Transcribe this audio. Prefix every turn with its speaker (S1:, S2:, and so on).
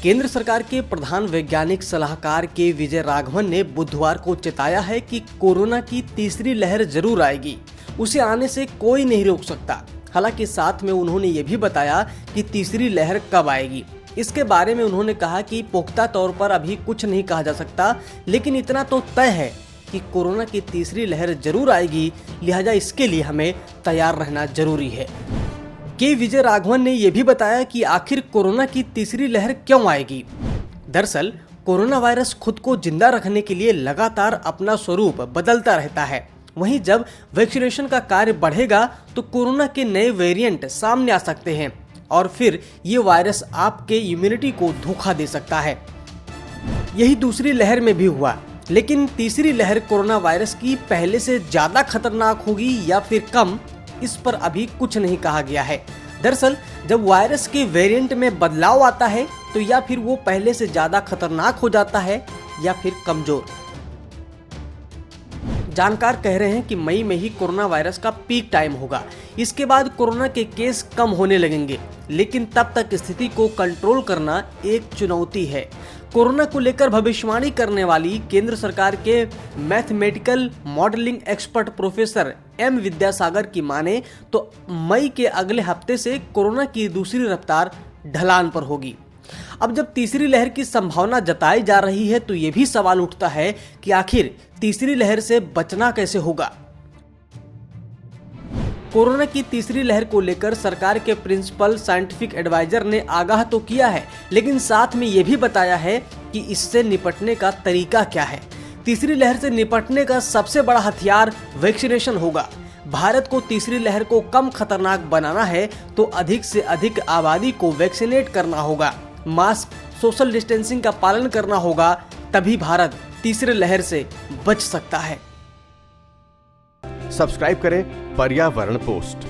S1: केंद्र सरकार के प्रधान वैज्ञानिक सलाहकार के विजय राघवन ने बुधवार को चेताया है कि कोरोना की तीसरी लहर जरूर आएगी, उसे आने से कोई नहीं रोक सकता। हालांकि साथ में उन्होंने ये भी बताया कि तीसरी लहर कब आएगी। इसके बारे में उन्होंने कहा कि पुख्ता तौर पर अभी कुछ नहीं कहा जा सकता, लेकिन इतना तो तय है कि कोरोना की तीसरी लहर जरूर आएगी, लिहाजा इसके लिए हमें तैयार रहना जरूरी है। के विजय राघवन ने यह भी बताया कि आखिर कोरोना की तीसरी लहर क्यों आएगी। दरअसल कोरोना वायरस खुद को जिंदा रखने के लिए लगातार अपना स्वरूप बदलता रहता है। वहीं जब वैक्सीनेशन का कार्य बढ़ेगा तो कोरोना के नए वेरिएंट सामने आ सकते हैं और फिर ये वायरस आपके इम्यूनिटी को धोखा दे सकता है। यही दूसरी लहर में भी हुआ, लेकिन तीसरी लहर कोरोना वायरस की पहले से ज्यादा खतरनाक होगी या फिर कम, इस पर अभी कुछ नहीं कहा गया है। दरअसल जब वायरस के वेरिएंट में बदलाव आता है तो या फिर वो पहले से ज्यादा खतरनाक हो जाता है या फिर कमजोर। जानकार कह रहे हैं कि मई में ही कोरोना वायरस का पीक टाइम होगा। इसके बाद कोरोना के केस कम होने लगेंगे, लेकिन तब तक स्थिति को कंट्रोल करना एक चुनौती है। कोरोना को लेकर भविष्यवाणी करने वाली केंद्र सरकार के mathematical modelling expert professor M Vidyasagar की माने तो मई के अगले हफ्ते से कोरोना की दूसरी रफ्तार ढलान पर होगी। अब जब तीसरी लहर की संभावना जताई जा रही है तो ये भी सवाल उठता है कि आखिर तीसरी लहर से बचना कैसे होगा। कोरोना की तीसरी लहर को लेकर सरकार के प्रिंसिपल साइंटिफिक एडवाइजर ने आगाह तो किया है, लेकिन साथ में ये भी बताया है कि इससे निपटने का तरीका क्या है। तीसरी लहर से निपटने का सबसे बड़ा हथियार वैक्सीनेशन होगा। भारत को तीसरी लहर को कम खतरनाक बनाना है तो अधिक से अधिक आबादी को वैक्सीनेट करना होगा, मास्क, सोशल डिस्टेंसिंग का पालन करना होगा, तभी भारत तीसरी लहर से बच सकता है।
S2: सब्सक्राइब करें पर्यावरण पोस्ट।